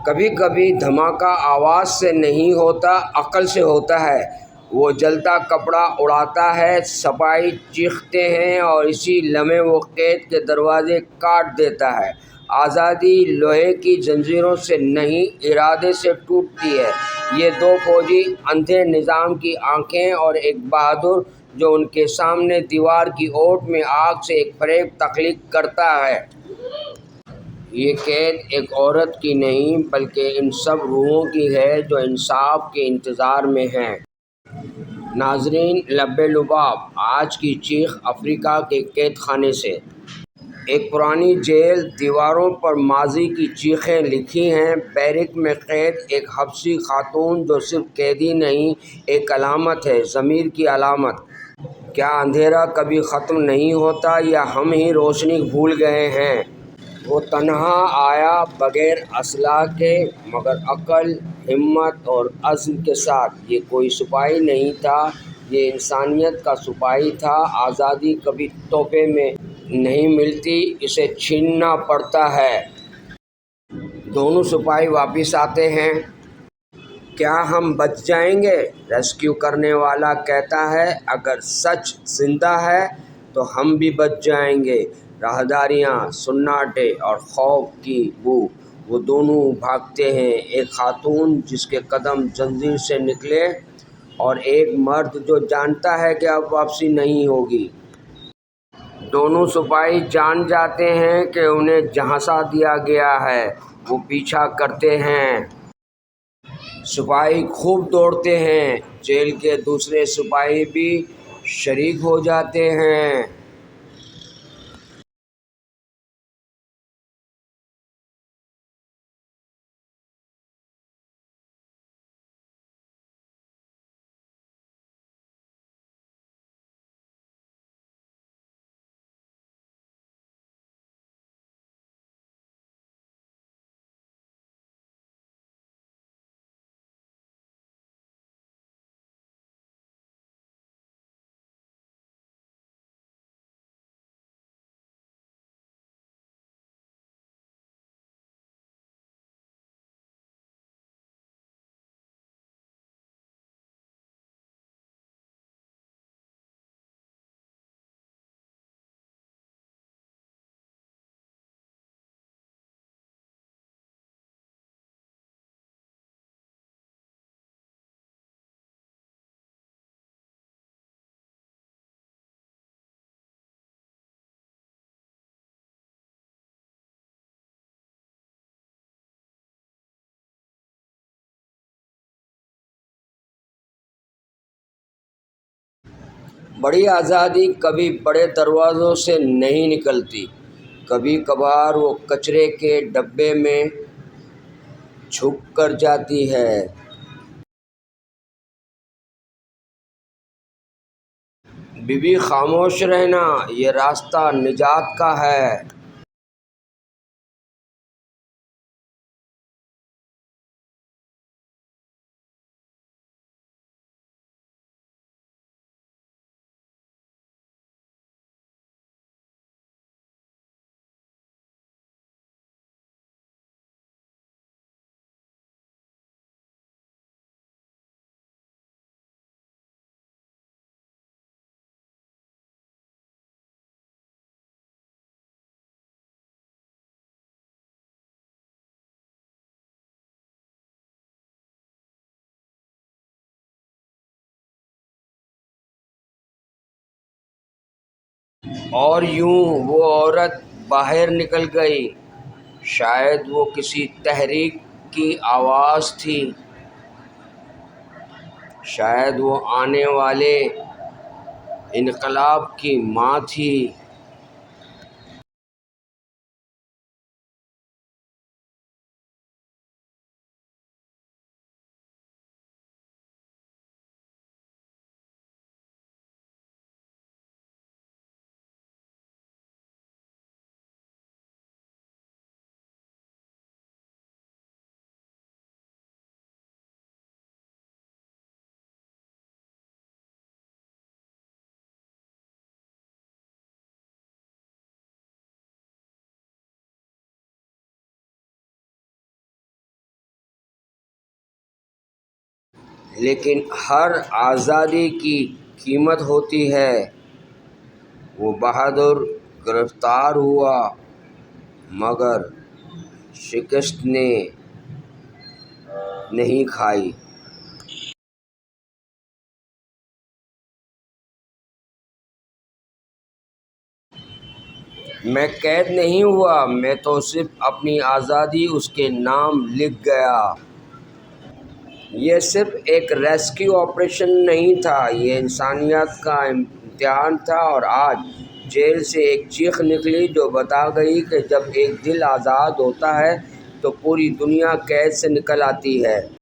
کبھی کبھی دھماکہ آواز سے نہیں ہوتا، عقل سے ہوتا ہے۔ وہ جلتا کپڑا اڑاتا ہے، سپاہی چیختے ہیں اور اسی لمحے وہ قید کے دروازے کاٹ دیتا ہے۔ آزادی لوہے کی زنجیروں سے نہیں، ارادے سے ٹوٹتی ہے۔ یہ دو فوجی، اندھے نظام کی آنکھیں اور ایک بہادر جو ان کے سامنے دیوار کی اوٹ میں آگ سے ایک فریب تخلیق کرتا ہے۔ یہ قید ایک عورت کی نہیں بلکہ ان سب روحوں کی ہے جو انصاف کے انتظار میں ہیں۔ ناظرین، لب لباب آج کی چیخ افریقہ کے قید خانے سے۔ ایک پرانی جیل، دیواروں پر ماضی کی چیخیں لکھی ہیں۔ بیرک میں قید ایک حبشی خاتون جو صرف قیدی نہیں، ایک علامت ہے، ضمیر کی علامت۔ کیا اندھیرا کبھی ختم نہیں ہوتا یا ہم ہی روشنی بھول گئے ہیں؟ وہ تنہا آیا، بغیر اسلحہ کے، مگر عقل، ہمت اور عزم کے ساتھ۔ یہ کوئی سپاہی نہیں تھا، یہ انسانیت کا سپاہی تھا۔ آزادی کبھی تحفے میں نہیں ملتی، اسے چھیننا پڑتا ہے۔ دونوں سپاہی واپس آتے ہیں۔ کیا ہم بچ جائیں گے؟ ریسکیو کرنے والا کہتا ہے، اگر سچ زندہ ہے تو ہم بھی بچ جائیں گے۔ راہداریاں، سناٹے اور خوف کی بو۔ وہ دونوں بھاگتے ہیں، ایک خاتون جس کے قدم زنجیر سے نکلے اور ایک مرد جو جانتا ہے کہ اب واپسی نہیں ہوگی۔ دونوں سپاہی جان جاتے ہیں کہ انہیں جھانسا دیا گیا ہے۔ وہ پیچھا کرتے ہیں۔ سپاہی خوب دوڑتے ہیں۔ جیل کے دوسرے سپاہی بھی شریک ہو جاتے ہیں۔ بڑی آزادی کبھی بڑے دروازوں سے نہیں نکلتی، کبھی کبھار وہ کچرے کے ڈبے میں چھپ کر جاتی ہے۔ بی بی خاموش رہنا، یہ راستہ نجات کا ہے۔ اور یوں وہ عورت باہر نکل گئی۔ شاید وہ کسی تحریک کی آواز تھی، شاید وہ آنے والے انقلاب کی ماں تھی۔ لیکن ہر آزادی کی قیمت ہوتی ہے۔ وہ بہادر گرفتار ہوا مگر شکست نے نہیں کھائی۔ میں قید نہیں ہوا، میں تو صرف اپنی آزادی اس کے نام لکھ گیا۔ یہ صرف ایک ریسکیو آپریشن نہیں تھا، یہ انسانیت کا امتحان تھا۔ اور آج جیل سے ایک چیخ نکلی جو بتا گئی کہ جب ایک دل آزاد ہوتا ہے تو پوری دنیا قید سے نکل آتی ہے۔